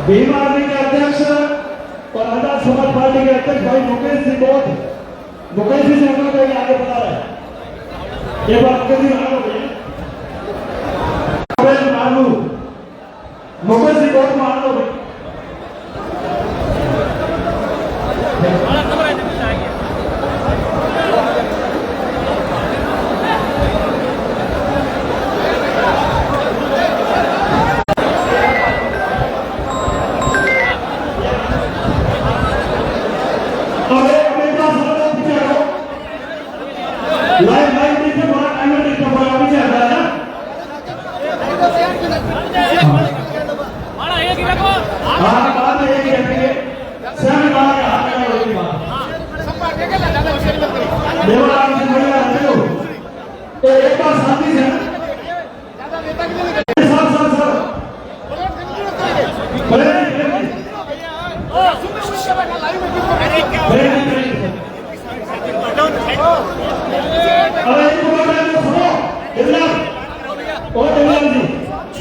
Bhim army के अध्यक्ष और आजाद समाज पार्टी के अध्यक्ष भाई मुकेश जी बहुत मुकेश जी से हम लोग आगे बढ़ा रहे हैं। ये बात मुकेश जी मान लो मुकेश जी बहुत मान लो भाई। लाइव लाइव देखिए बड़ा टाइम में देखिए बड़ा पीछे आ रहा है ना। बड़ा एक ही रखो। हाँ बात है एक ही रखेंगे। सभी बात है हाथ में होगी बात। देवराम जी बोले आते हो। तो एक बार शांति से। Sir sir sir. बोले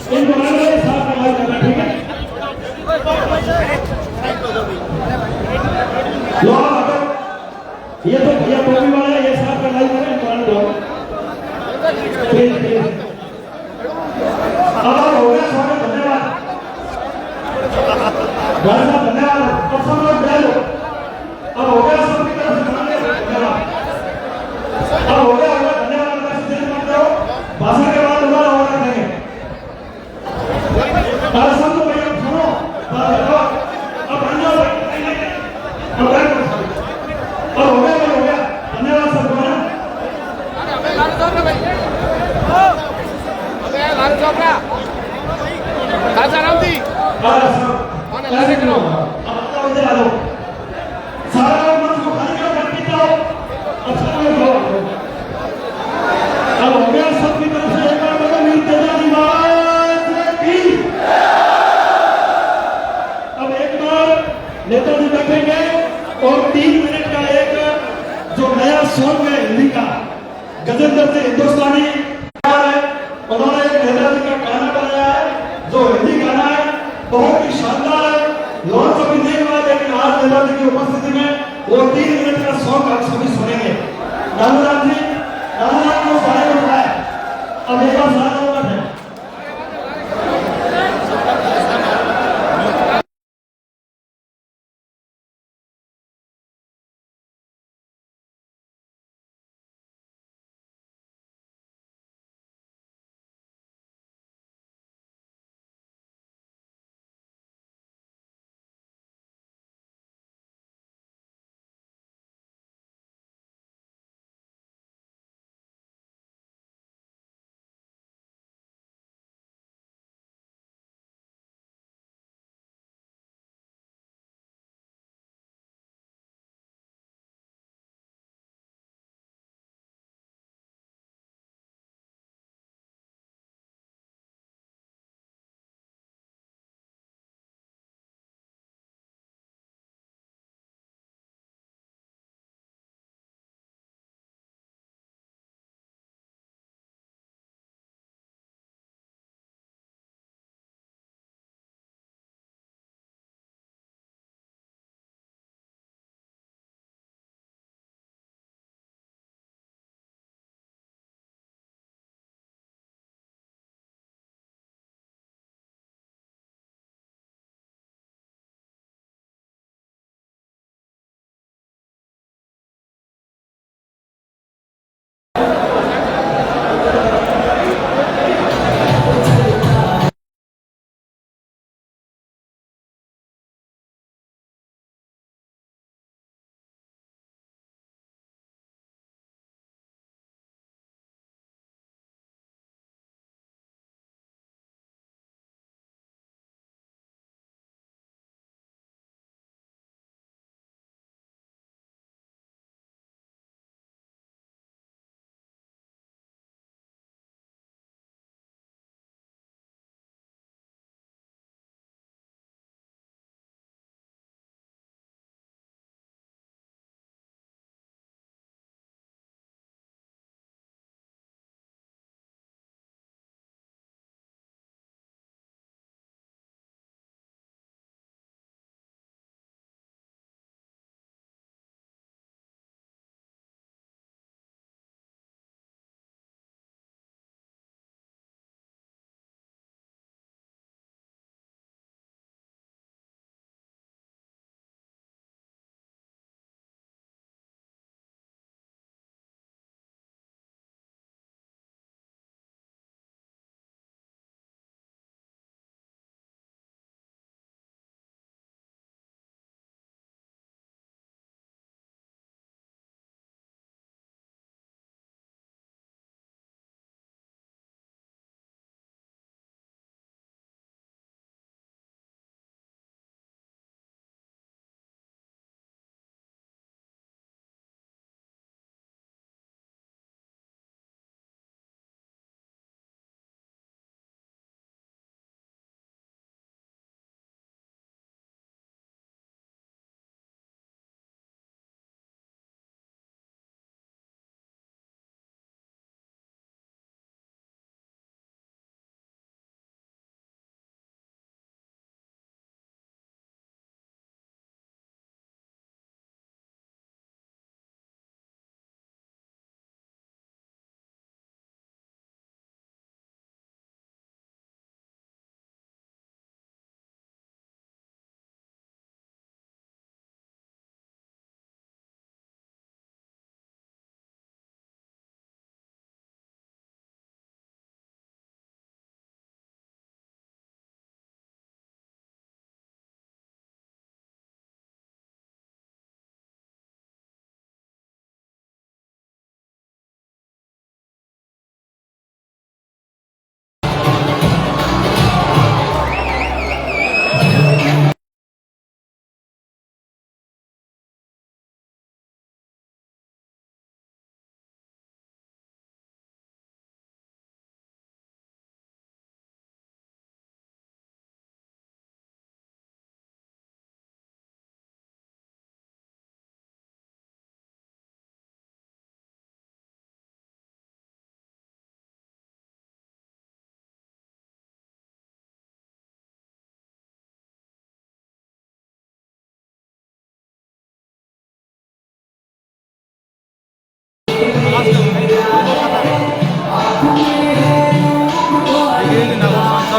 इनको साफ करवाई करना ठीक है। ये तो भैया टोपी वाला है ये साफ करवाई करें अब हो गया स्वागत धन्यवाद धन्यवाद। अब सब लोग बैठ लो। अब हो गया सबकी तरफ से धन्यवाद। अब हो गया धन्यवाद भाषण के बाद दोबारा और रखेंगे। सब तो भैया सुनो अब हो गया धन्यवाद सबको। सारा मत को खाली करो मत पीता हो। अब हो गया सबकी तरफ से एक बार बोलो वीर तेजा निवास की। अब एक बार नेताजी बैठेंगे और 3 मिनट का एक जो नया सॉन्ग है हिंदी का गजेंद्र से हिंदुस्तानी है उन्होंने एक नेताजी का गाना बनाया है जो हिंदी गाना है बहुत ही शानदार है। लॉन्च अभी नहीं हुआ लेकिन आज नेताजी की उपस्थिति में वो 3 मिनट का सॉन्ग आप सभी सुनेंगे। नानूराम जी नानूराम को सारे उठाए अब एक बार सारा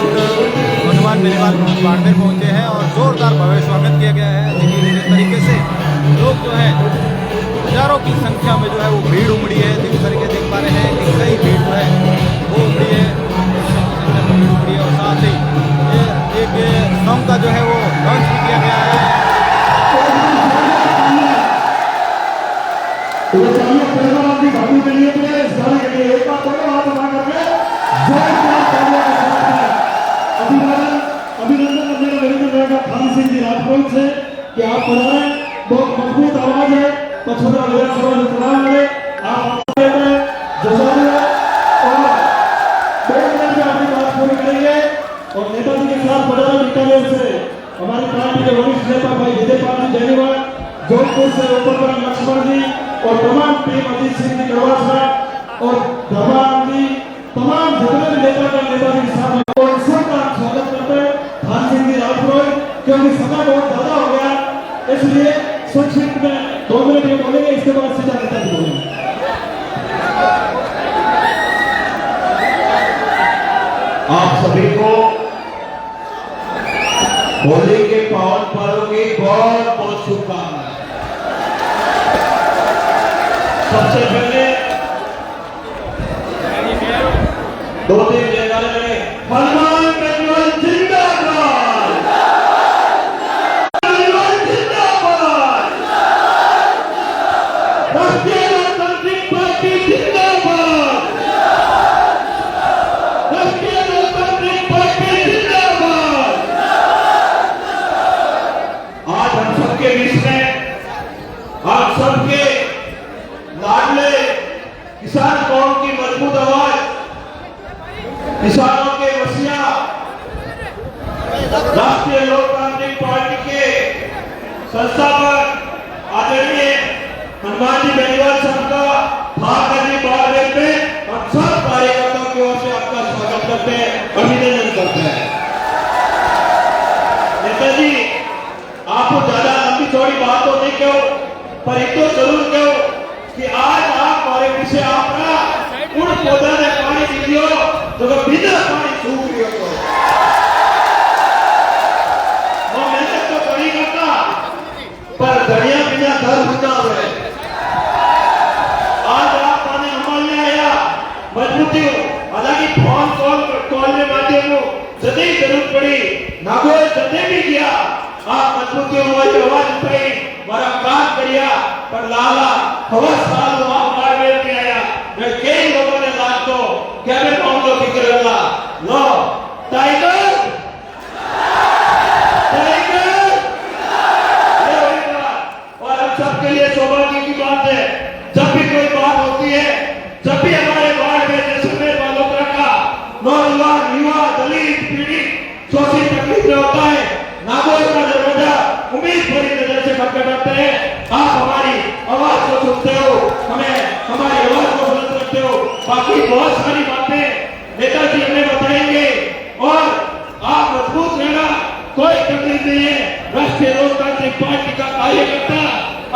वक्त हनुमान बेनीवाल बाड़मेर पहुंचे हैं और जोरदार भव्य स्वागत किया गया है। देखिए जिस तरीके से लोग जो है हजारों की संख्या में जो है वो भीड़ उमड़ी है। जिस तरीके देख पा रहे हैं कि कई भीड़ जो है वो उमड़ी है, भीड़ उमड़ी है और साथ ही एक सॉन्ग का जो है वो लॉन्च भी किया गया है। तो चलिए परिवार की भाभी के लिए इस गाने के लिए एक बार दोनों हाथ उठा करके जोरदार तालियों के साथ में अभिनंदन करने का निवेदन रहेगा खान सिंह जी राजपूत से कि आप बनाए बहुत मजबूत आवाज है, पछोड़ा विधानसभा चुनाव में आप जुजारू है और 2 मिनट में अपनी बात पूरी करेंगे। और नेताजी के साथ बड़ाना बीकानेर से हमारी पार्टी के वरिष्ठ नेता भाई विजय पाल जयनीवाल, जोधपुर से ऊपर लक्ष्मण जी और तमाम टीम अजीत सिंह जी गढ़वाल और धर्मान जी, तमाम जितने भी नेताजी के साथ और सबका स्वागत करते हैं खान सिंह जी राजपुर, क्योंकि समय बहुत ज्यादा हो गया इसलिए संक्षिप्त में 2 मिनट में बोलेंगे, इसके बाद सीधा नेताजी बोलेंगे। आप सभी को होली के पावन पर्व की बहुत बहुत शुभकामनाएं। सबसे पहले 2-3 जयकारे लगे, हनुमान बेनीवाल जिंदाबाद, बेनीवाल जिंदाबाद, राष्ट्रीय लोकतांत्रिक पार्टी जिंदाबाद, राष्ट्रीय लोकतांत्रिक पार्टी जिंदाबाद। आज हम सबके बीच में आप सबके लाडले किसान कौम की मजबूत आवाज, किसानों के वसीला, राष्ट्रीय लोकतांत्रिक पार्टी के संस्थापक आदरणीय हनुमान जी बेनीवाल साहब का भागजी बाड़मेर में हम सब कार्यकर्ताओं की ओर से आपका स्वागत करते हैं, अभिनंदन करते हैं। नेताजी, आपको ज्यादा लंबी चौड़ी बात तो नहीं कहो, पर एक तो जरूर कहो कि आज आप हमारे पीछे आपका उन पौधा ने पानी दीजियो तो बिना पानी सूख रही हो वो मेहनत तो करी करता पर धनिया बिना घर बुझा हुए। आज आप पानी हमारे आया मजबूती हो, हालांकि फोन कॉल के माध्यम जदे जरूरत पड़ी नागोल जदे भी किया आप मजबूती हमारी आवाज उठाई, हमारा काम करिया, पर लाला हवा साल आप बाड़मेर में आया मैं कई लोगों ने बात को क्या मैं मामलों की करेगा लो टाइगर टाइगर और हम सबके लिए सौभाग्य की बात है जब भी कोई बात होती है, जब भी हमारे बाड़मेर जैसे में बालोतरा का नौजवान युवा दलित पीड़ित शोषित तकलीफ में होता है, नागोल का दरवाजा उम्मीद भरी नजर से खटखटाते हैं। आप हमारी आवाज को सुनते हो, हमें हमारी आवाज को बुलंद करते हो। बाकी बहुत सारी बातें नेताजी हमें बताएंगे और आप मजबूत रहना, कोई तकलीफ नहीं है। राष्ट्रीय लोकतांत्रिक पार्टी का कार्यकर्ता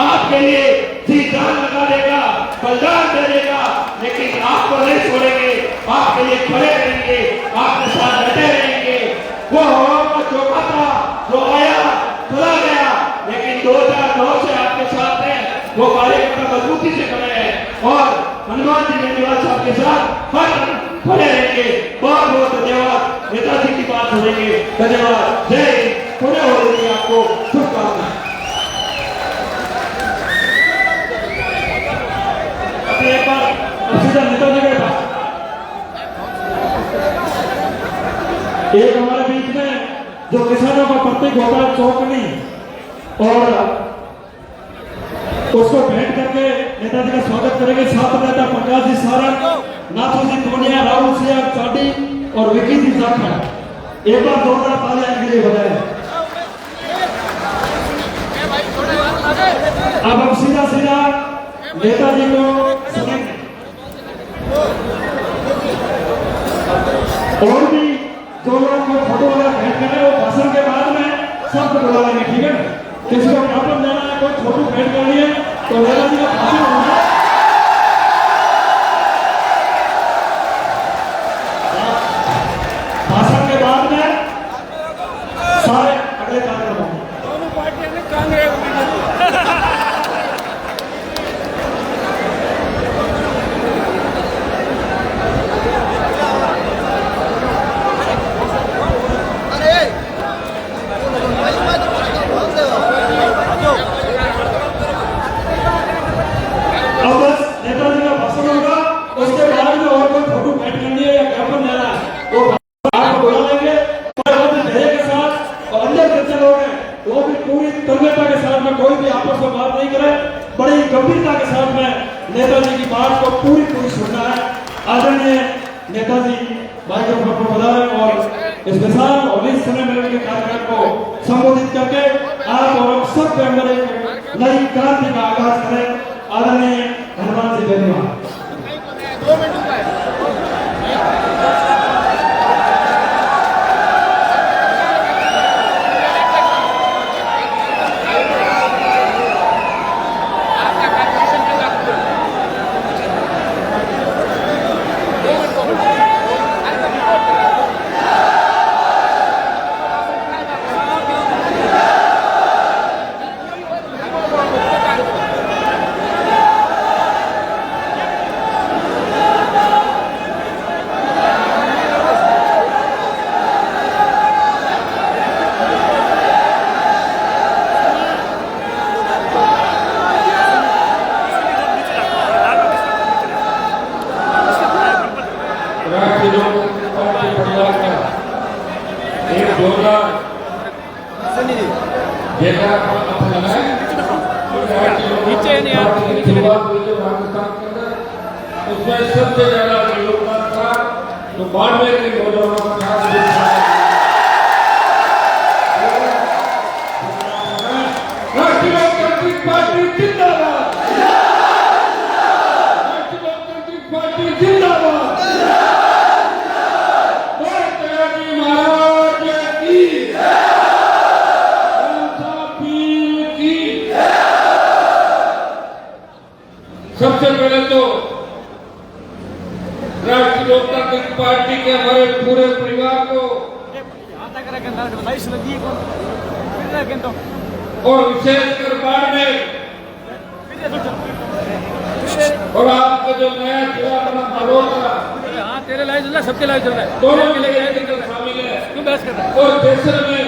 आपके लिए जी जान लगा देगा, बलिदान दे देगा, लेकिन आपको नहीं छोड़ेंगे, आपके लिए खड़े रहेंगे, आपके साथ डटे रहेंगे। वो हवा का चौका था जो आया चला गया, लेकिन 2009 से आपके साथ है, वो कार्यकर्ता मजबूती से खड़े हैं और हनुमान जी बेनीवाल साहब के साथ हर खड़े रहेंगे। बहुत बहुत धन्यवाद, नेताजी की बात सुनेंगे। धन्यवाद, जय हिंद, पुनः होली आपको शुभकामनाएं। अपने एक बार सीधा नेताजी के पास एक हमारे बीच में जो किसानों का प्रतीक होता है चौकनी, और उसको भेंट करके नेताजी का स्वागत करेंगे। साथ नेता प्रकाश जी सारंग, नाथू जी टोनिया, राहुल सिंह चाटी और विकी जी जाखड़। एक बार जोरदार तालियां इनके लिए बजाएं। अब हम सीधा सीधा नेताजी को सुनेंगे और भी जो लोग को फोटो वगैरह भेंट करें वो भाषण के बाद में सबको बुला लेंगे, ठीक है। किसी को ज्ञापन देना है, कोई फोटो भेंट करनी है तो नेताजी का भाषण होगा। भाषण के बाद अब बस नेताजी का भाषण होगा, उसके बाद में और कोई फोटो बैठ करनी है या ज्ञापन लेना है वो आपको बुला लेंगे। और धैर्य के साथ और अंदर बच्चे लोग हैं वो भी पूरी तन्मयता के साथ में कोई भी आपस में बात नहीं करे, बड़ी गंभीरता के साथ में नेताजी की बात को पूरी सुनना है। आदरणीय नेताजी माइक्रोफोन पर बुलाएं और इस विशाल और इस समय में के कार्यक्रम को संबोधित करके आप और हम सब के अंदर एक नई क्रांति का आगाज करें। आदरणीय हनुमान जी धन्यवाद। उसमें सबसे ज्यादा योगदान था तो बाड़मेर के नौजवानों का राष्ट्रीय लोकतांत्रिक पार्टी जिंदाबाद, राष्ट्रीय लोकतांत्रिक पार्टी जिंदाबाद, महाराज की सबसे पहले तो राष्ट्रीय लोकतांत्रिक पार्टी के हमारे पूरे परिवार को और विशेषकर बाड़मेर और आपका जो नया जिला बना मल्होत्रा, तेरे लाइव चल रहा है, सबके लाइव चल रहा है, दोनों के लिए शामिल है। क्यों बहस कर रहा है? और देशर में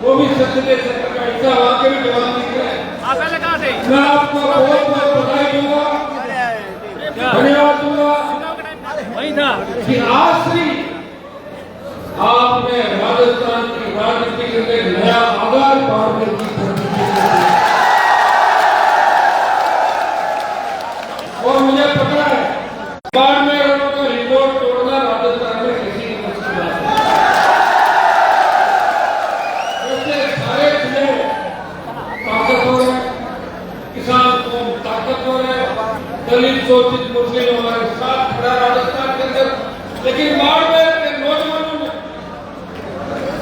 वो भी संसदीय क्षेत्र का हिस्सा वहां के भी जवान दिख रहे हैं। आप पहले कहाँ थे? मैं आपको बहुत बहुत बधाई दूंगा, धन्यवाद दूंगा वही था कि आखिरी आपने राजस्थान की राजनीति के लिए नया आधार बाड़मेर की और मुझे पता है बाड़मेर का रिकॉर्ड तोड़ना राजस्थान में किसी की मुश्किल है। वैसे सारे जिले ताकतवर है, किसान कौम ताकतवर है, दलित शोषित मुस्लिम हमारे साथ खड़ा राजस्थान के अंदर, लेकिन बाड़मेर के नौजवानों ने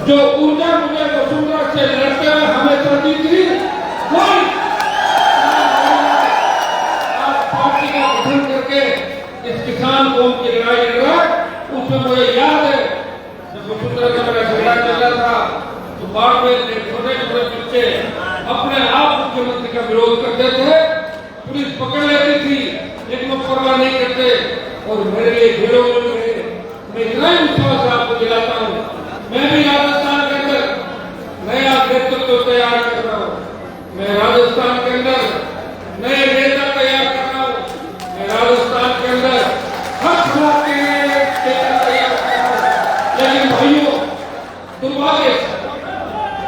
जो ऊर्जा मुझे वसुंधरा से लड़ते हुए हमेशा दी थी, वही आज पार्टी का गठन करके इस किसान कौम की लड़ाई लड़ रहा है। उसमें मुझे याद है जब वसुंधरा का मेरा झगड़ा चल रहा था तो बाड़मेर के छोटे छोटे बच्चे अपने आप मुख्यमंत्री का विरोध करते थे, पुलिस पकड़ लेती थी लेकिन वो परवाह नहीं करते और मेरे लिए हीरो बन गए। मैं इतना ही विश्वास आपको दिलाता हूँ, मैं भी राजस्थान के अंदर नया नेतृत्व तैयार कर रहा हूँ, मैं राजस्थान के अंदर नए नेता तैयार कर रहा हूँ, मैं राजस्थान के अंदर हर खिलाफ के लिए नेता तैयार कर रहा हूँ। लेकिन भाइयों, दुर्भाग्य से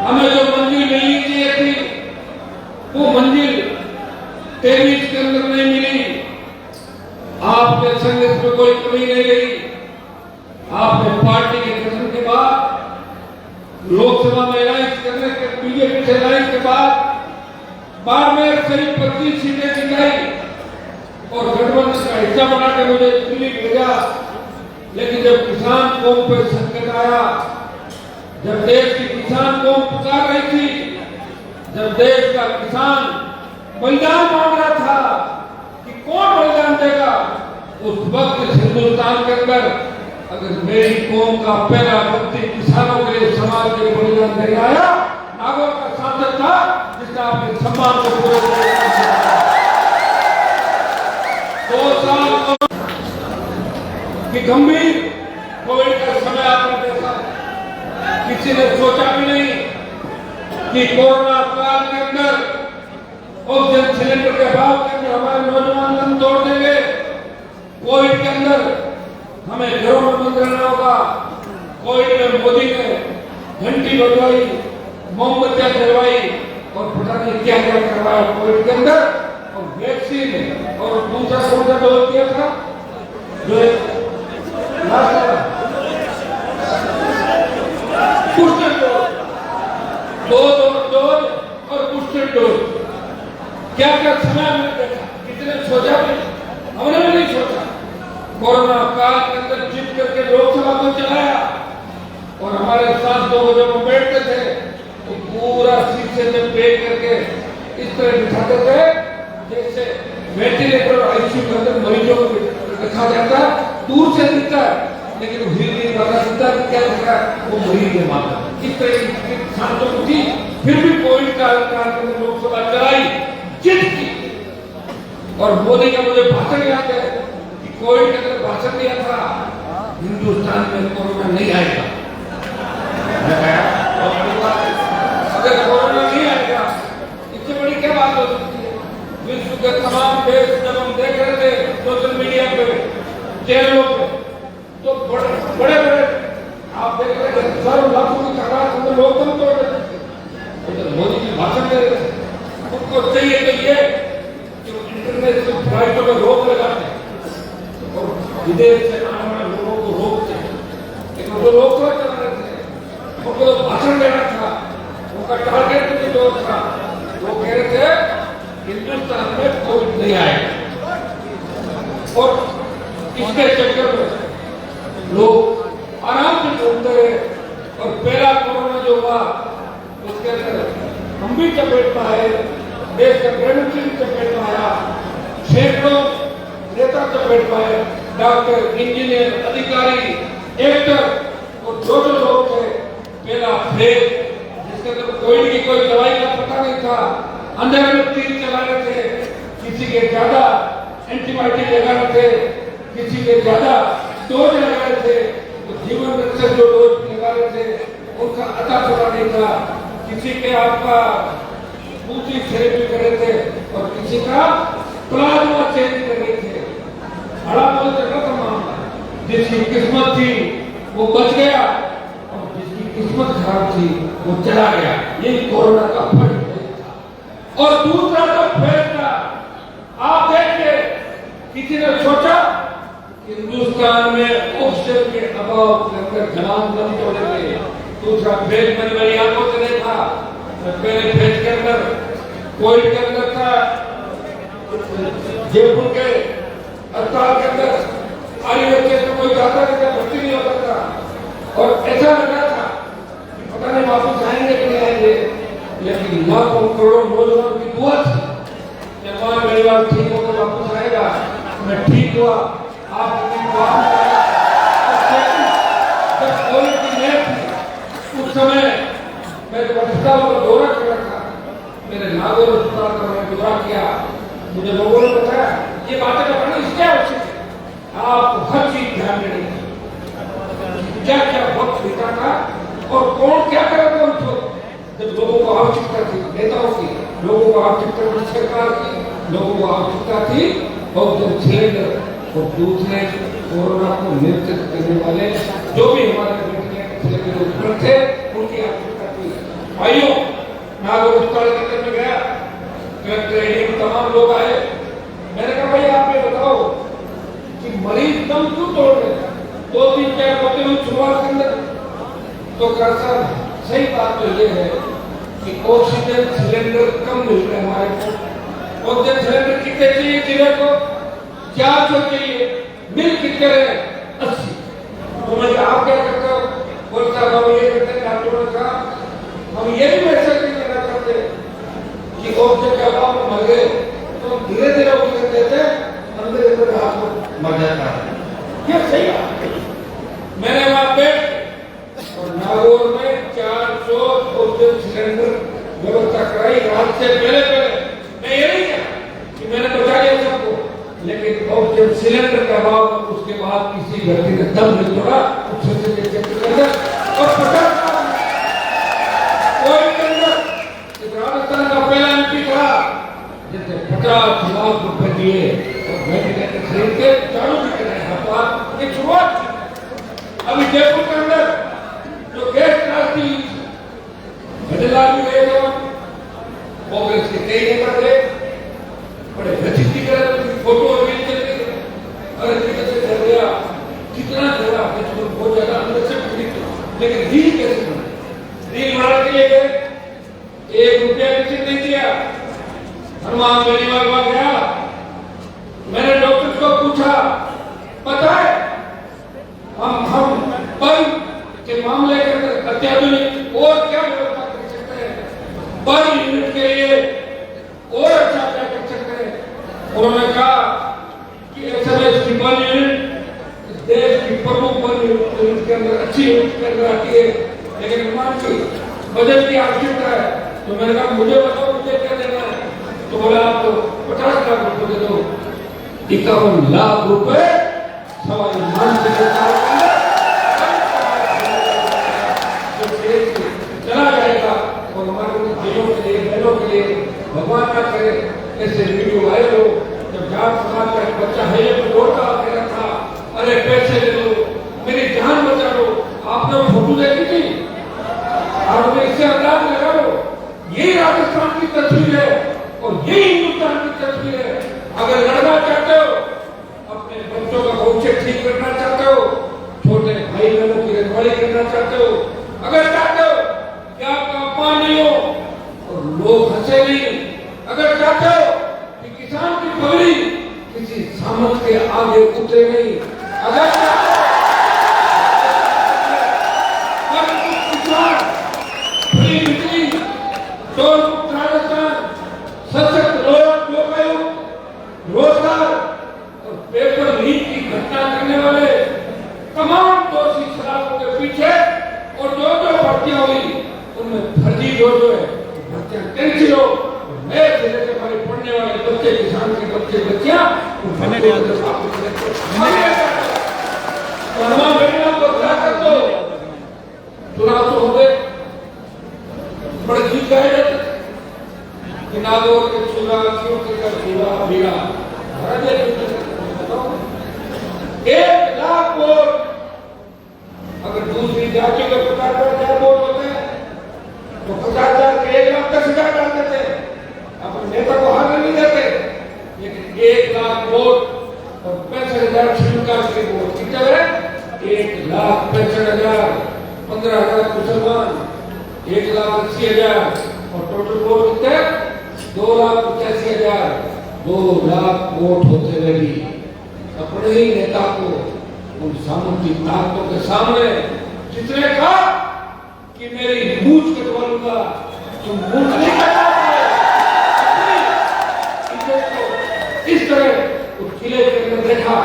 हमें जो मंजिल मिलनी चाहिए थी वो मंजिल 23 के अंदर नहीं मिली। आपके संघर्ष में कोई कमी नहीं रही। आपने पार्टी के गठन के बाद लोकसभा में अलायंस करने के बीजेपी से अलायंस के बाद बाड़मेर से 25 सीटें जिताई और गठबंधन का हिस्सा बनाकर मुझे दिल्ली भेजा। लेकिन जब किसान कौम पर संकट आया, जब देश की किसान कौम पुकार रही थी, जब देश का किसान बलिदान मांग रहा था कि कौन बलिदान देगा, उस वक्त हिंदुस्तान के अंदर अगर मेरी कौम का पहला व्यक्ति किसानों के लिए समाज के लिए बलिदान देने आया, नागौर का सांसद था तमाम को पूरे 2 साल की गंभीर कोविड का समय आपने देखा, किसी ने सोचा भी नहीं कि कोरोना काल के अंदर ऑक्सीजन सिलेंडर के अभाव के अंदर हमारे नौजवान दम तोड़ देंगे। कोविड के अंदर हमें घरों में बंद रहना होगा। कोविड में मोदी ने घंटी बजवाई, मोमबत्तियां जलवाई और पता नहीं क्या क्या करवाया कोविड के अंदर। और वैक्सीन और दूसरा कौन सा डोज किया था जो बूस्टर डोज, 2 डोज और बूस्टर डोज। क्या क्या समय हमने देखा, कितने सोचा भी, हमने भी नहीं सोचा। कोरोना काल के अंदर जीत करके लोकसभा को चलाया और हमारे साथ 2 जब हम बैठते थे तो पूरा शीशे से पेट करके इस तरह बिठाते थे जैसे वेंटिलेटर और आईसीयू के अंदर मरीजों को रखा जाता है। दूर से दिखता है लेकिन वो हिल नहीं पाता, दिखता है क्या दिख रहा है, वो मरीज है माता। इस तरह की शांतों को थी, फिर भी कोविड काल में लोकसभा चलाई, जीत की। और मोदी का मुझे भाषण याद है कि कोविड के अंदर भाषण दिया था, हिंदुस्तान में कोरोना नहीं आएगा। अगर कोरोना नहीं आएगा इससे बड़ी क्या बात हो सकती है। विश्व के तमाम देश जब हम देख रहे थे सोशल मीडिया पे, चैनलों पे, तो बड़े आप देख रहे थे सर लाखों की तादाद में लोग दम तोड़ रहे थे। मोदी जी भाषण दे रहे थे। उनको चाहिए तो ये कि इंटरनेशनल फ्लाइटों में रोक लगाते और विदेश से आने वाले लोगों को रोकते, लेकिन वो लोग चला रहे थे। उनको तो भाषण देना था, उनका टारगेट भी जो था वो कह रहे थे हिंदुस्तान में कोविड नहीं आएगा। और इसके चक्कर में लोग आराम से घूमते रहे। और पहला कोरोना जो हुआ उसके अंदर हम भी चपेट में आए, देश का गृह मंत्री भी चपेट में आया, सैकड़ों नेता चपेट में आए, डॉक्टर, इंजीनियर, अधिकारी, एक्टर और जो लोग थे। पहला फेज जिसके अंदर कोविड की कोई दवाई का पता नहीं था, अंदर में तीर चला रहे थे, किसी के ज्यादा एंटीबायोटिक लगा रहे थे, किसी के ज्यादा डोज लगा रहे थे, तो जीवन रक्षक जो डोज लगा रहे थे उनका अता पता नहीं था। किसी के आपका दूसरी थेरेपी कर रहे थे और किसी का प्लाज्मा चेंज कर रहे थे। बड़ा बहुत जगह का मामला, जिसकी किस्मत थी वो बच गया और जिसकी किस्मत खराब थी वो चला गया। ये कोरोना का फर्क था। और दूसरा जो फैसला आप देखिए, किसी ने सोचा कि हिंदुस्तान में ऑक्सीजन के अभाव के अंदर जवान दम तोड़ेंगे। दूसरा फेज मैंने मेरी आंखों से देखा। पहले फेज के अंदर कोविड के अंदर था, जयपुर के अस्पताल के अंदर आयुर्वेद से कोई जाता नहीं था, भर्ती नहीं होता था। और ऐसा लग रहा था कि पता नहीं वापस आएंगे कि नहीं आएंगे, लेकिन लाखों करोड़ों नौजवान की दुआ थी कि हमारा परिवार ठीक होकर वापस आएगा। मैं ठीक हुआ, आप जब कोविड की लहर थी उस समय मेरे अस्पताल का दौरा किया था, मेरे नागौर अस्पताल का मैंने दौरा किया। मुझे लोगों ने बताया ये बातें बताना इसके आवश्यक है, आपको हर चीज ध्यान देनी है, क्या क्या वक्त बीता था और कौन क्या कर रहा था उनको। जब लोगों को आवश्यकता थी नेताओं की, लोगों को आवश्यकता थी सरकार की, लोगों को आवश्यकता थी ऑक्सीजन सिलेंडर और दूसरे कोरोना को नियंत्रित करने वाले जो भी हमारे उपकरण थे उनकी आवश्यकता थी। भाइयों, नागौर अस्पताल के अंदर में गया, कलेक्टर तमाम लोग आए। मैंने कहा भाई आप ये बताओ कि मरीज दम क्यों तोड़ रहे हैं, 2-3 कैब होते हुए शुरुआत के अंदर। तो कहा साहब सही बात तो ये है कि ऑक्सीजन सिलेंडर कम मिल रहे हमारे को। ऑक्सीजन सिलेंडर कितने चाहिए जिले को? 400 चाहिए, मिल कितने रहे? 80। तो मैं आप क्या करते हो? बोलता हम ये करते हैं, डॉक्टरों ने कहा हम ये भी मैसेज नहीं करना चाहते कि ऑक्सीजन के अभाव में मर गए तो धीरे धीरे ऑक्सीजन देते अंदर हाथ मर जाता है। ये सही है। मैंने वहां पे और नागौर में 400 ऑक्सीजन सिलेंडर व्यवस्था कराई रात से पहले और जब सिलेंडर का अभाव उसके बाद किसी व्यक्ति ने दम नहीं तोड़ा उससे और 50 कोई के अंदर राजस्थान का पहला एमपी था जिसने 50 लाख रुपए दिए और वेंटिलेटर खरीद के चालू भी कराए हड़ताल की शुरुआत। अभी जयपुर के अंदर जो गैस त्रासदी बदलाव भी हुए थे कांग्रेस के कई नेता थे बड़े व्यथित की तरह फोटो अभी गया कितना जगह बहुत ज्यादा अंदर से पीड़ित लेकिन रील कैसे बने रील बनाने के लिए गए 1 रुपया किसी नहीं दिया। हनुमान बेनीवाल गया मैंने डॉक्टर को पूछा पता है हम पर के मामले के अंदर अत्याधुनिक और क्या व्यवस्था कर सकते हैं पर यूनिट के लिए और अच्छा क्या कर सकते हैं। उन्होंने कहा कि एसएमएस की पर यूनिट देश की प्रमुख पर यूनिट के अंदर अच्छी यूनिट के अंदर आती है लेकिन हनुमान जी बजट की आवश्यकता है तो मैंने कहा मुझे बताओ मुझे क्या देना है तो बोला आप तो 50 लाख रुपए दे दो 51 लाख रुपए सवाल मान से चला जाएगा और हमारे भाइयों के लिए बहनों के लिए भगवान ना करे ऐसे वीडियो वायरल हो जब जाट समाज का एक बच्चा है ये दौड़ता कह रहा था अरे पैसे दे दो मेरी जान बचा लो आपने फोटो देखी थी और हमें इससे अंदाज लगा लो यही राजस्थान की तस्वीर है और यही हिंदुस्तान की तस्वीर है। अगर लड़ना चाहते हो अपने बच्चों का भविष्य ठीक करना चाहते हो छोटे भाई बहनों की रखवाली करना चाहते हो अगर चाहते हो कि आपका अपमान नहीं हो और लोग हंसे नहीं अगर चाहते हो कि किसान की पगड़ी किसी सामंत के आगे उतरे नहीं अगर चाहते हो फ्री बिजली टोल मुक्त राजस्थान सशक्त लोकायुक्त रोजगार और पेपर लीक की घटना करने वाले तमाम दोषी शराबों के पीछे और जो भर्तियां हुई उनमें फर्जी जो है भर्तियां कैंसिल हो नए जिले के हमारे पढ़ने वाले बच्चे किसान के बच्चे बच्चियां चुनाव तो हो गए बड़े गीत गाए जाते कि नागौर के चूल्हा शिवपुर का चूल्हा बीड़ा 1 लाख वोट अगर दूसरी जातियों के 50,000 वोट होते हैं तो 50,000 के 1,10,000 डालते थे अपने नेता को हारने नहीं देते लेकिन 1 लाख वोट और 65,000 श्रीलंका के वोट कितने हैं 1,65,000 15,000 मुसलमान 1,80,000 और टोटल वोट कितने 2,85,000 2 लाख वोट होते हुए भी अपने ही नेता को उन सामंती ताकतों के सामने जिसने कहा कि मेरी मूंछ कटवा लूंगा तुम मूंछ नहीं कटवा इस तरह उस किले के अंदर देखा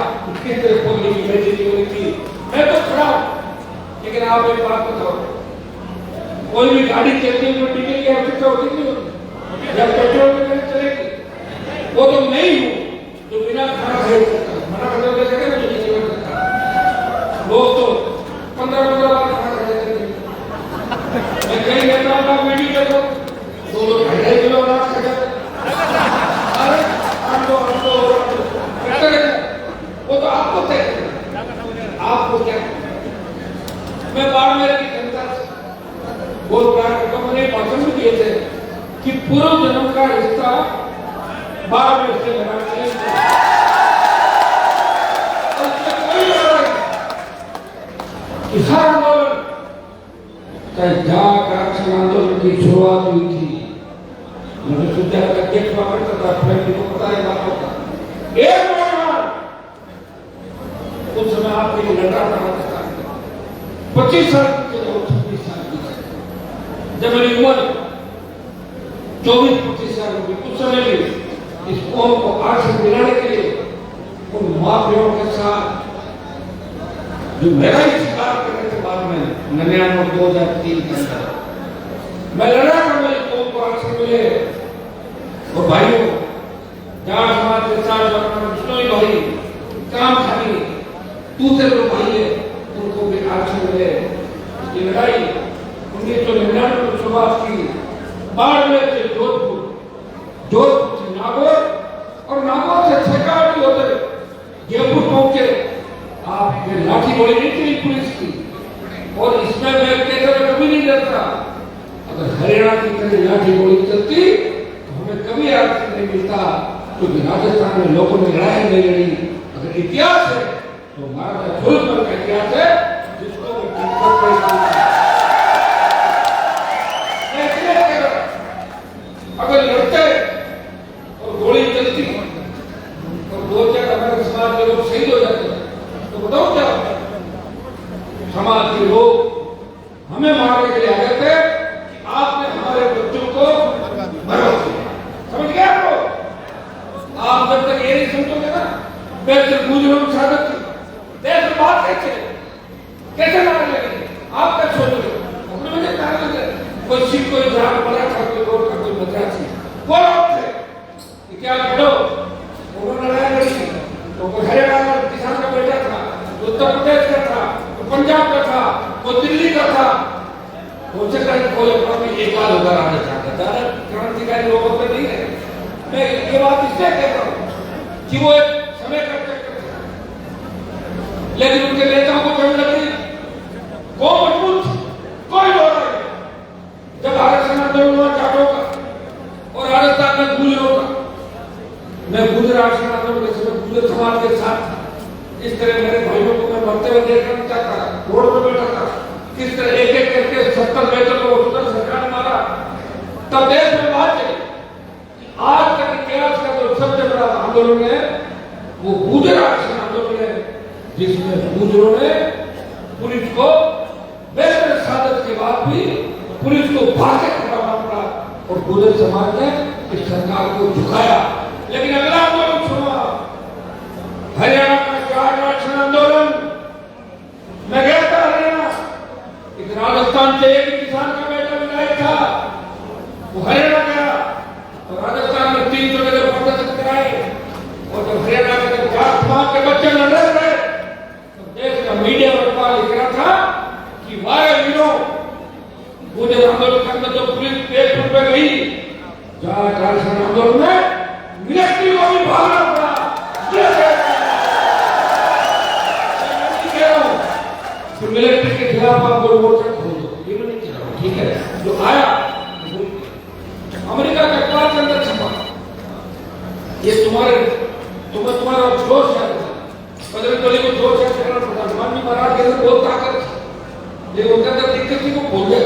किस तरह पगड़ी की बेइज्जती हो रही थी मैं तो खड़ा लेकिन आप एक बात बताओ कोई भी गाड़ी चलती है तो डीजल की आवश्यकता होती नहीं होती जब पेट्रोल में चलेगी वो तो मैं ही हूँ जो बिना खाना खाए मना कर दे सके मुझे नहीं कर सकता लोग तो 15 बार खाना खा लेते हैं मैं कहीं कहता हूँ आप वीडियो देखो 2-2.5 किलो अनाज खा जाते अरे हमको वो तो आपको तय आपको क्या मैं बाड़मेर की जनता बहुत प्यार करता हूं मैंने भाषण भी दिए थे कि पूर्व जन्म का रिश्ता बाड़मेर से लगा किसान आंदोलन चाहे जाट आरक्षण आंदोलन की शुरुआत हुई थी मुझे सुविधा का अध्यक्ष हुआ करता था फ्रेंड को पता है बात होता एक नौजवान उस समय आपके लिए लड़ रहा था राजस्थान 25 साल के 26 साल की जब मेरी उम्र 24-25 साल होगी उस समय भी इस कौम को आरक्षण दिलाने के लिए उन माफियाओं के साथ जो मेरा ही शिकार करने के बाद में 99-2003 के अंदर मैं लड़ा था मेरी कौम को आरक्षण मिले और भाइयों जाट समाज के साथ बिश्नोई भाई काम खानी दूसरे लोग भाई है उनको भी आरक्षण मिले। ये लड़ाई 1999 में शुरुआत की बाड़मेर से जोधपुर, जोधपुर से नागौर और नागौर से छेकाटी होते जयपुर पहुंचे। आप ये लाठी गोली नहीं चली पुलिस की, और इसमें मैं कहकर कभी नहीं डरता। अगर हरियाणा की तरह लाठी गोली चलती तो हमें कभी आरक्षण नहीं मिलता, क्योंकि राजस्थान में लोगों ने लड़ाई नहीं लड़ी। अगर इतिहास है तो महाराजा सूरजमल का इतिहास है, जिसको अगर लड़ते और गोली चलती और 2-4 हमारे समाज के लोग शहीद हो जाते तो बताओ क्या होता? समाज के लोग हमें मारने के लिए आ गए थे कि आपने हमारे बच्चों को बर्बाद किया। समझ गए आपको? आप जब तक ये नहीं समझोगे ना, वैसे गुजरों की सादत देश में बात कैसे मारने लगे? आप क्या सोचोगे? अपने वजह मारने लगे। कोई सिख, कोई जहां बड़ा था, कोई रोड का, कोई मद्रासी, वो लोग थे कि क्या करो? उन्होंने लड़ाई लड़ी तो कोई हरियाणा का किसान का बेटा था, उत्तर प्रदेश का था, पंजाब का था, वो दिल्ली का था। हो सकता है कोई अपना भी एक बार उधर आना चाहता था। क्रांतिकारी लोगों पे नहीं है। मैं ये बात इसलिए कहता हूँ कि वो एक समय का चक्कर था, लेकिन उनके नेताओं को जब लगी वो मजबूत, कोई लोग नहीं। जब आरक्षण आंदोलन हुआ जाटों का और राजस्थान में गुजरों का, मैं गुजर आरक्षण आंदोलन के समय गुजर समाज के साथ था। इस तरह मेरे भाइयों को मैं मरते हुए देखना चाहता था, रोड पर बैठा था, किस तरह एक एक करके 70 बेटों को उधर सरकार ने मारा। तब देश में बात चली कि आज तक इतिहास का जो सबसे बड़ा आंदोलन है वो गुजर आरक्षण आंदोलन है, जिसमें गुजरों ने पुलिस को बेहतर सादत के बाद भी पुलिस को भागे खड़ा पड़ा और गुजर समाज ने इस सरकार को झुकाया। लेकिन अगला आंदोलन सुना, हरियाणा का जाट आरक्षण आंदोलन। मैं गया था हरियाणा, एक राजस्थान से एक किसान का बेटा विधायक था, वो हरियाणा गया और राजस्थान में 300 जगह प्रदर्शन कराए। और जब हरियाणा के जाट समाज के बच्चे लड़ रहे तो देश का मीडिया में लिख रहा था कि वाय वीरों, गुजर आंदोलन के अंदर जो पुलिस पेट पे गई, जाट आरक्षण आंदोलन में मिलिट्री को भी भागना पड़ा। तो मिलिट्री के खिलाफ आप कोई मोर्चा खोल दो, ये नहीं चला, ठीक है? जो आया अमेरिका का अखबार के अंदर छपा, ये तुम्हारा जोश है, बजरंग बली को जोश है, प्रधानमंत्री महाराज के अंदर बहुत ताकत थी, लेकिन उनके अंदर दिक्कत थी, वो भूल गए।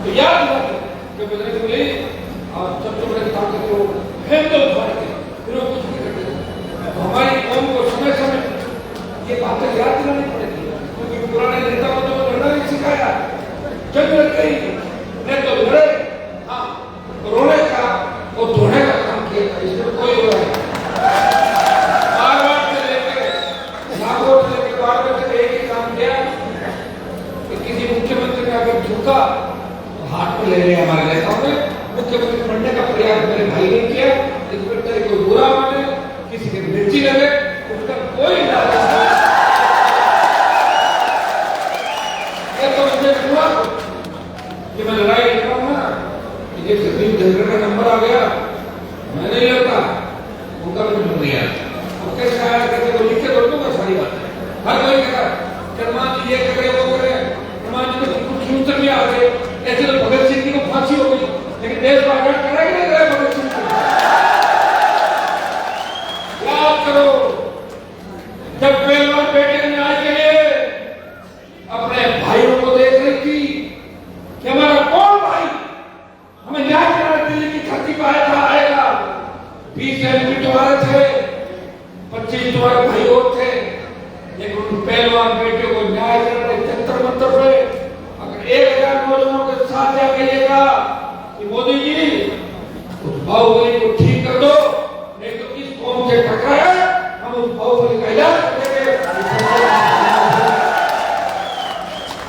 तो याद रखो कि बजरंग बली और सबसे बड़ी ताकत को हैंडल करके फिर वो कुछ नहीं करते। तो हमारी कौम को समय समय ये बातें याद दिलानी पड़ेगी, क्योंकि पुराने नेताओं ने तो लड़ना नहीं सिखाया। जब लड़ गई ने तो लड़े, हाँ, रोने का और धोने का काम किया था, इसमें कोई हो रहा बार-बार से लेकर नागौर से लेकर बाड़मेर से एक ही काम किया कि किसी मुख्यमंत्री ने अगर झुका तो हाथ में ले लिया हमारे नेताओं ने। मुख्यमंत्री बनने का प्रयास मेरे भाई ने किया, इसमें तेरे कोई बुरा माने, किसी के मिर्ची लगे, उसका कोई इलाज नहीं। तो मुझे हुआ कि मैं लड़ाई लड़ रहा हूँ ना, ये जगदीप धनखड़ का नंबर आ गया, मैं नहीं लड़ता, उनका भी नंबर दिया। अब कैसे आया करके तो लिख के दो दूंगा सारी बात। हर कोई कहा कर्मान जी ये करे वो करे, कर्मान जी तो कुछ उत्तर भी आ गए। ऐसे तो भगत सिंह जी को फांसी हो गई, लेकिन देश को आजाद करा कि नहीं करा भगत सिंह को? याद करो, जब पहलवान बेटे न्याय के लिए अपने भाइयों को देख रही थी कि हमारा कौन भाई हमें न्याय कराने दिल्ली की धरती पर आएगा। 20 एमपी तुम्हारे थे, 25 तुम्हारे भाई और थे, लेकिन उन पहलवान बेटे को न्याय कराने जंतर मंतर पे अगर 1000 नौजवानों के साथ जाके ये कहा कि मोदी जी उस बाहुबली को ठीक कर दो, नहीं तो इस कौम से टकराए हम उस बाहुबली का इलाज करेंगे।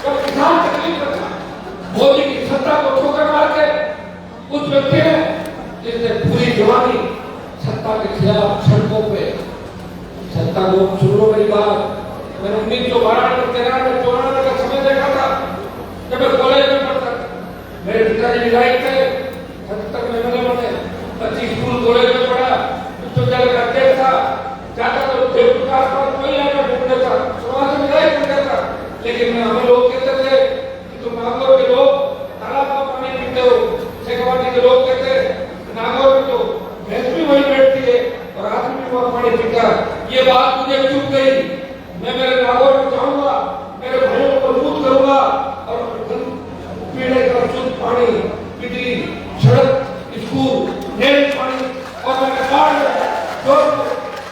जब किसान तकलीफ में था, मोदी की सत्ता को ठोकर मार के उस व्यक्ति ने जिसने पूरी जवानी सत्ता के खिलाफ सड़कों पे जनता को सुन लो मेरी बात। मैंने 1992 में 93 का समय देखा था जब मैं कॉलेज में पढ़ता। मेरे पिताजी विधायक थे, 77 में मैंने 25 स्कूल कॉलेज में पढ़ा, विश्वविद्यालय का अध्यक्ष था। जाता तो देवपुर का आसपास कोई आकर ढूंढने था, समाज से विधायक बन जाता। लेकिन हमें लोग कहते थे कि तुम नागौर के लोग तालाब का पानी पीते हो, शेखावाटी के लोग कहते नागौर में तो भैंस भी वहीं बैठती है और आदमी भी वहाँ पानी पीता है। ये बात मुझे चुप गई। मैं मेरे नागौर में जाऊंगा, मेरे भाइयों को मजबूत करूंगा और पीने का शुद्ध पानी, बिजली, सड़क, स्कूल, नेल पानी और मैं बाढ़ और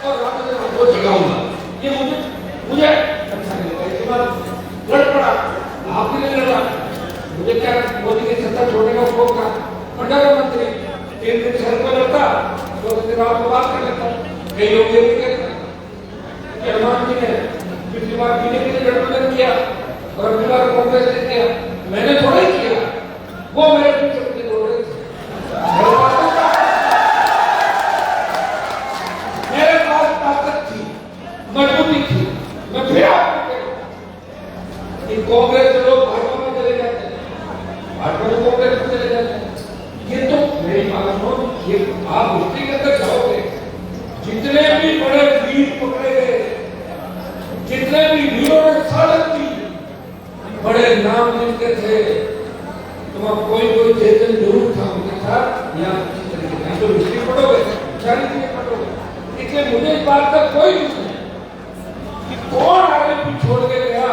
रात को जगाऊंगा। ये मुझे अच्छा नहीं लगता। इसके बाद लड़ पड़ा, आपके लिए लड़ा। मुझे क्या मोदी की सत्ता छोड़ने का शौक था। प्रधानमंत्री 3 दिन शहर में रहता, 2 दिन रात को बात कर लेता। कई लोग ये भी कहते हैं कि हनुमान जी ने पिछली बार पीने के लिए गठबंधन किया और अगली बार कांग्रेस ने किया। मैंने थोड़ा ही किया, वो मेरे पीछे पीछे दौड़ रहे थे। मेरे पास ताकत थी, मजबूती थी। मैं फिर आपको कहूं कि कांग्रेस के लोग भाजपा में चले जाते हैं, भाजपा में कांग्रेस में चले जाते हैं। ये तो मेरी बात सुनो, ये आप हिस्ट्री के अंदर जाओगे, जितने भी बड़े वीर पकड़े गए, जितने भी वीरों ने शहादत दी, बड़े नाम जिनके थे, तुम कोई चेतन जरूर था उनके साथ या किसी तरीके से हिस्ट्री पढ़ोगे, जारी पढ़ोगे। इसलिए मुझे इस बात का कोई दुख नहीं कि कौन आगे भी छोड़ के गया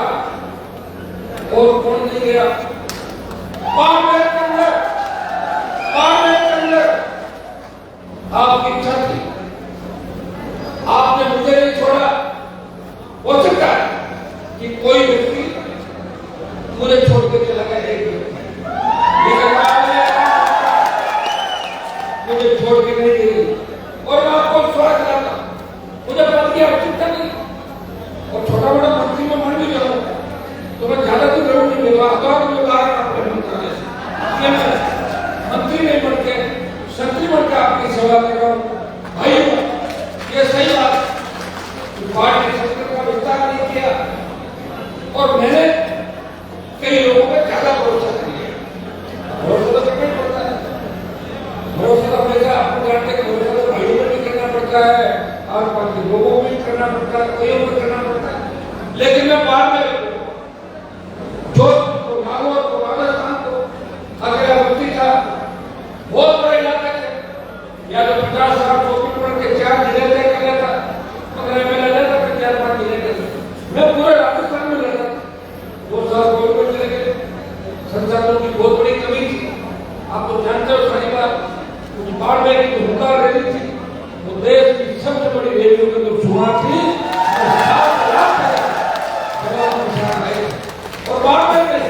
और कौन नहीं गया। पार्लियामेंट के अंदर आपकी इच्छा थी, आपने मुझे नहीं छोड़ा। हो सकता है कि कोई व्यक्ति मुझे छोड़ के चला गया, एक व्यक्ति, लेकिन आपने मुझे छोड़ के नहीं गई और मैं आपको विश्वास दिलाता हूं, मुझे पद की आवश्यकता नहीं और छोटा बड़ा मंत्री में बन भी जाऊंगा तो मैं ज्यादा तो जरूर नहीं मिलूंगा। आपके मंत्रालय से मंत्री नहीं बन के संतरी बनकर आपकी सेवा कर रहा हूँ। भाई ये सही बात, पार्टी संगठन का विस्तार नहीं किया और मैंने कई लोगों पर ज्यादा भरोसा कर लिया। भरोसा तो करना ही पड़ता है, भरोसा तो हमेशा आपको जानते हैं, भरोसा तो भाइयों पर भी करना पड़ता है, आसपास के लोगों पर भी करना पड़ता है, कईयों पर करना पड़ता है। लेकिन मैं बाद में जोधपुर को, नागौर को, राजस्थान को अगर मंत्री था, बहुत बड़े इलाके थे, या तो 50 साल चौकीपुर के 4 जिले तय कर लेता, अगर मैं लड़ता तो 4-5 जिले के मैं पूरे राजस्थान में लड़ा। 2 साल कोई चले गए, संसाधनों की बहुत बड़ी कमी थी। आप तो जानते हो सारी बात, कुछ बाढ़ में की हुंकार रैली थी, वो देश की सबसे बड़ी रैलियों में तो शुरुआत थी और बाढ़ में गई।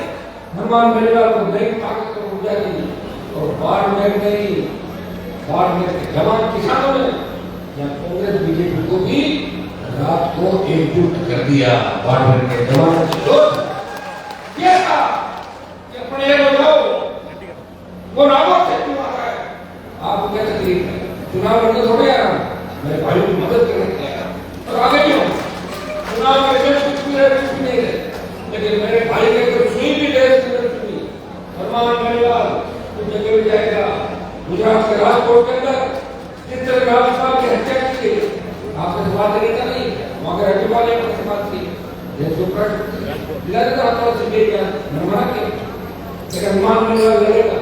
हनुमान मेरेलाल को नई ताकत और ऊर्जा दी और बाढ़ में गई। बाढ़ में जवान किसानों ने या कांग्रेस बीजेपी को भी रात को एकजुट कर दिया। बाढ़ में के जवानों से ये था कि अपने ये बताओ वो नागौर से क्यों आ रहा है, आपको क्या तकलीफ है? चुनाव लड़ने थोड़े आया, मेरे भाइयों की मदद करने के आया और आगे भी हूँ। चुनाव में कुछ भी नहीं है, लेकिन मेरे भाई ने तो सुई भी देश के अंदर सुनी। हनुमान मेरेलाल कुछ जगह भी जाएगा, गुजरात के राजकोट के अंदर जिस तरह राज्यपाल की हत्या की गई, आपसे बात करता नहीं, वहां के राज्यपाल ने बात की, देश को प्रश्न दिलाने का हाथों से ले गया, निर्माण किया। लेकिन हनुमान मेरेलाल लड़ेगा,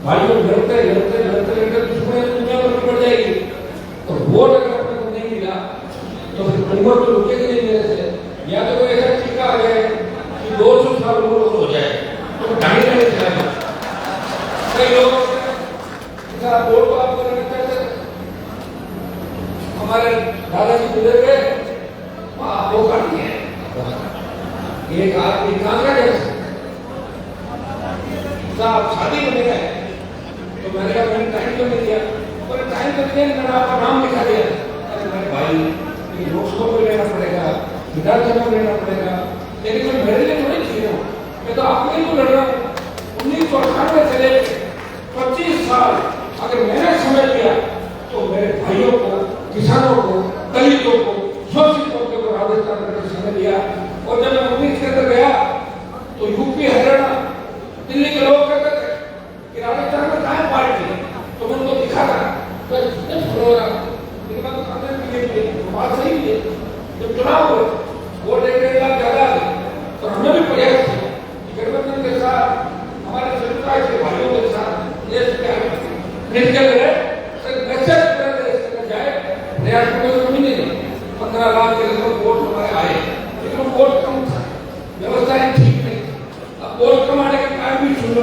भाइयों लड़ते लड़ते लड़ते लड़ते दुश्मनी दुनिया में बढ़ जाएगी और वोट अगर अपने को नहीं मिला तो फिर उम्र तो रुकेगी नहीं मेरे से। या तो कोई ऐसा टीका आ जाए कि 200 साल उम्र हो जाए तो ढाई नहीं चलेगा। कई लोग वोट को आपको नहीं करते, हमारे दादाजी गुजर गए, वो कर दिए एक आदमी कांग्रेस साहब शादी में गए तो मैंने कहा मैंने टाइम तो नहीं दिया, और टाइम तो दिया मैंने आपका नाम लिखा दिया। अरे मेरे भाई ये लोकसभा को लेना पड़ेगा, विधानसभा में लेना पड़ेगा, लेकिन मैं मेरे लिए थोड़ी छीन हूँ, मैं तो आपके लिए तो लड़ रहा हूँ। 1998 से लेकर 25 साल अगर मैंने समझ लिया तो मेरे भाइयों को, किसानों को, दलितों को,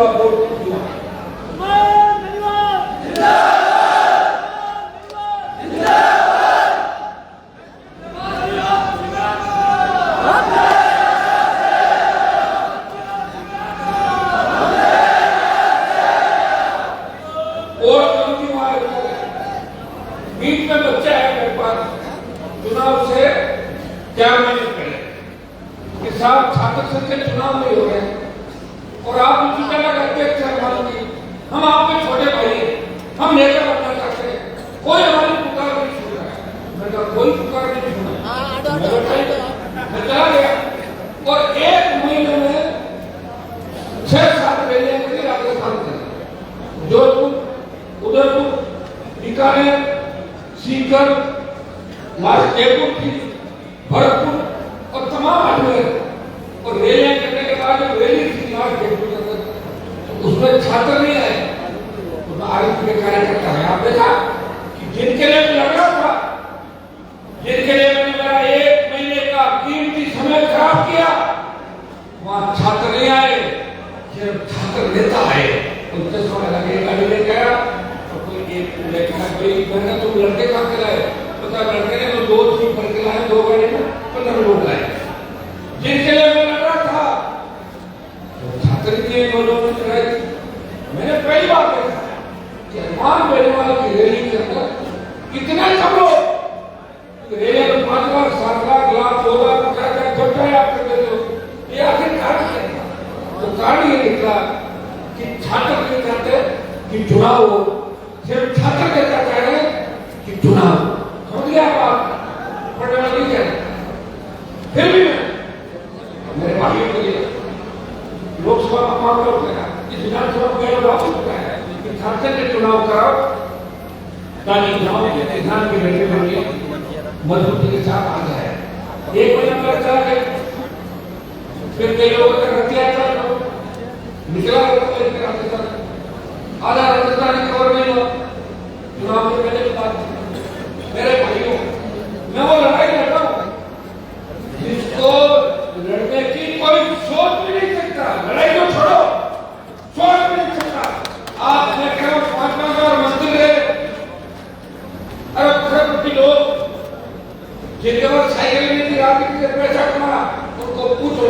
सेवा बोर्ड की युवा। और कमिटी वहां बीच में बच्चा है मेरे पास, चुनाव से 4 महीने पहले कि साहब छात्र संघ के चुनाव नहीं हो रहे और आप उनकी जगह अध्यक्ष हैं मालूम, हम आपके छोटे भाई हैं, हम नेता बनना चाहते हैं, कोई हमारी पुकार नहीं सुन रहा है। मैं कहा कोई पुकार नहीं सुन रहा, मैं चला गया और 1 महीने में 6-7 रैलियां करी राजस्थान में, जोधपुर, उदयपुर, बीकानेर, सीकर, जयपुर की, भरतपुर और तमाम अजमेर, और रैलियां करने के बाद जब रैली थी तो उसमें छात्र नहीं आए, तो मैं आरएसपी के कार्यकर्ता है। आप देखा कि जिनके लिए मैं लग रहा था, जिनके लिए मैंने मेरा 1 महीने का कीमती समय खराब किया, वहां छात्र नहीं आए, सिर्फ छात्र नेता आए। उनसे समय लगे गाड़ी लेके आया और कोई एक लेकर कोई मैंने तुम लड़के कहाँ के लाए, पता लड़के ने तो 2 चीज भर के लाए, 2 गाड़ी में 15 लोग लाए। जिनके लिए मैं लग रहा था छात्र के लोगों ने चढ़ाई। मैंने पहली बार देखा कि हनुमान बेनीवाल की रैली के अंदर इतने कम लोग, रैली में 5 लाख 7 लाख 2 लाख क्या घटा आप कर देते हो, ये आखिर कारण क्या था? तो कारण ये निकला कि छात्र नहीं चाहते कि चुनाव हो, सिर्फ छात्र के चाहते हैं कि चुनाव। समझ गया आप? पढ़ने वाले नहीं कहते। फिर भी मेरे भाइयों के लिए लोकसभा का मामला उठेगा, इस विधानसभा में वापस उठा है कि छात्र के चुनाव कराओ ताकि गाँव के ध्यान के लड़के बनिए मजबूती के साथ आ जाए। 1 महीना में चला गया, फिर कई लोगों का रतिया निकला राजस्थान, आधा राजस्थान खबर नहीं हुआ चुनाव के पहले की बात। मेरे भाइयों, मैं वो लड़ाई लड़ रहा हूं जिसको लड़ने की कोई सोच भी नहीं सकता। लड़ाई को छोड़ो, सोच भी नहीं सकता। आप मैं कह रहा हूं 5-5 मंदिर है, अरब खरबपति लोग जिनके पास साइकिल नहीं थी, राजनीति से पैसा कमा, उनको पूछो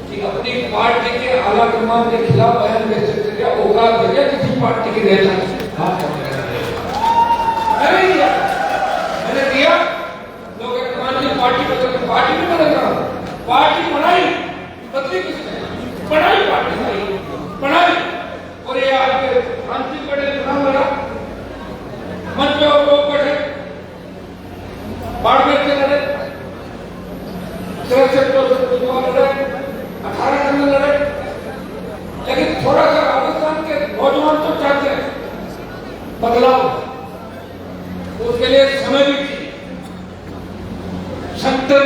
कि अपनी पार्टी के आला कमान के खिलाफ बयान दे सकते थे, औकात देगा किसी पार्टी के नेता मैंने दिया। लोग पार्टी बदल, पार्टी भी बदल रहा, पार्टी बनाई, बदली किसने? बनाई पार्टी बनाई। और ये आपके आंतरिक बड़े चुनाव लड़ा, मंच पे और लोग बैठे, बाड़मेर से लड़े, 6 से लड़े, 18 में लड़े, लेकिन थोड़ा सा राजस्थान के नौजवान तो चाहते हैं बदलाव, उसके लिए समय भी चाहिए, संगठन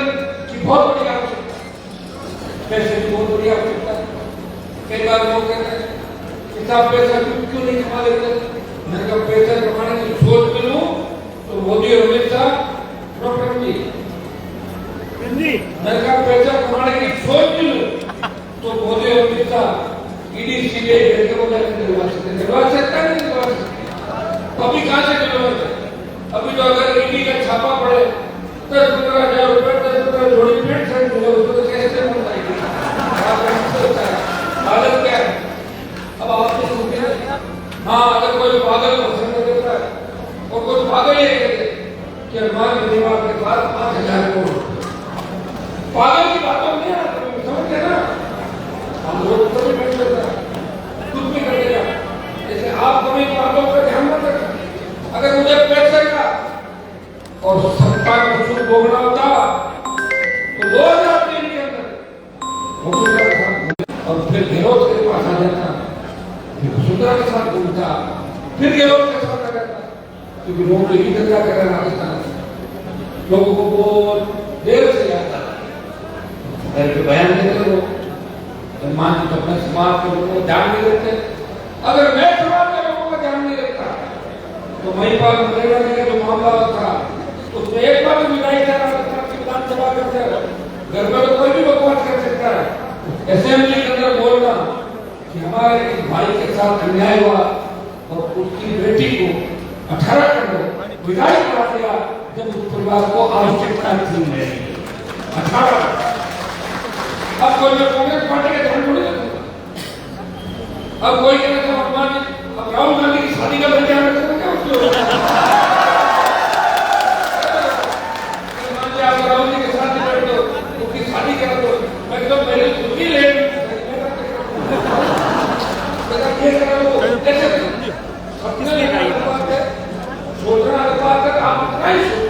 की बहुत बड़ी आवश्यकता, पैसे की बहुत बड़ी आवश्यकता। कई बार लोग कहते हैं इतना पैसा क्यों नहीं कमा लेते? मैंने कहा पैसा कमाने की सोच मिलूं तो मोदी हमेशा प्रॉपर्टी, मैंने कहा पैसा कमाने की सोच मिलूं तो मोदी हमेशा ईडी सीबीआई करके वो दिलवा सकता नहीं, अभी कहां से दिलवा? अभी तो अगर ईडी का छापा पड़े 10-15 हजार रुपए 10-15 जोड़ी पेट शर्ट मिले, उसको तो कैसे मिल जाएगी? हालत क्या है? अब आपने सोचे हाँ, अगर कोई पागल पसंद देता है और कोई पागल ये कहते कि हनुमान बेनीवाल के पास 5,000 करोड़, पागल की बातों में नहीं आता, समझते ना? हम लोग तो भी बैठ लेता है, कुछ भी कर देगा। जैसे आप कभी बातों पर ध्यान मत रखना। अगर मुझे पैसे का और सत्ता का सुख भोगना होता तो 2000 दिन के अंदर और फिर गहलोत के पास आ जाता, फिर वसुंधरा के साथ घूमता, फिर गहलोत के साथ आ जाता, क्योंकि लोग तो यही धंधा कर रहे हैं राजस्थान। लोगों को बहुत देर से आता बयान देते लोग, मान तो अपने समाज के लोगों को ध्यान नहीं देते। अगर मैं समाज के लोगों को ध्यान नहीं देता तो महिपाल मुरैना जी का जो मामला था उसमें एक बार विधायक की विधानसभा के अंदर घर में तो कोई भी बकवास कर सकता है, असेंबली के अंदर बोलना कि हमारे एक भाई के साथ अन्याय हुआ और उसकी बेटी को 18 करोड़ विदाई करा दिया जब उस परिवार को आवश्यकता थी नहीं 18। अब कोई मैं कांग्रेस पार्टी के धर्म थोड़ी रखूंगा। अब कोई कहता है भगवान अब राहुल गांधी की शादी का विचार रखना क्या उसको राहुल जी के साथ बैठ दो उसकी शादी करा दो मैं तो मेरे खुदी ले ये करा दो ऐसे सपने बात है सोचना बात है आप नहीं